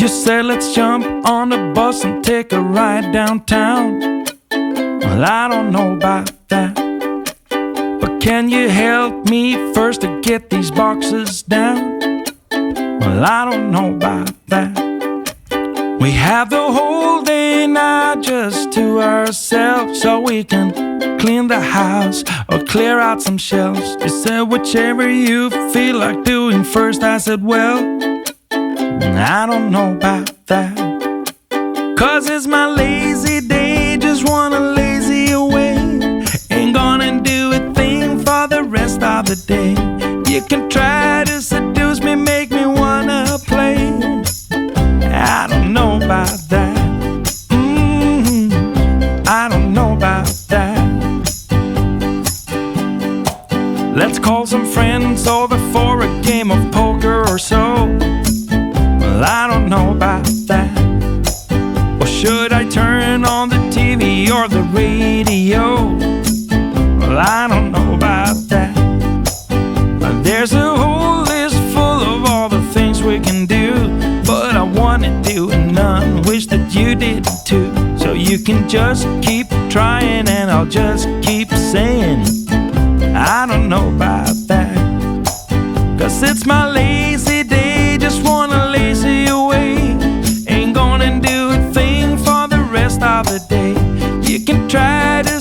You said let's jump on the bus and take a ride downtown. Well, I don't know about that, but can you help me first to get these boxes down? Well, I don't know about that. We have the whole day now just to ourselves, so we can clean the house or clear out some shelves. You said whichever you feel like doing first. I said, well, I don't know about that, 'cause it's my lazy day, just wanna lazy away. Ain't gonna do a thing for the rest of the day. You can try to seduce me, make me wanna play. I don't know about that. I don't know about that. Let's call some friends over for a game of poker or so. Well, I don't know about that. Or should I turn on the TV or the radio? Well, I don't know about that. There's a whole list full of all the things we can do, but I wanna do none, wish that you did too. So you can just keep trying and I'll just keep saying I don't know about that, 'cause it's my lazy day, just wanna lazy away. Ain't gonna do a thing for the rest of the day. You can try to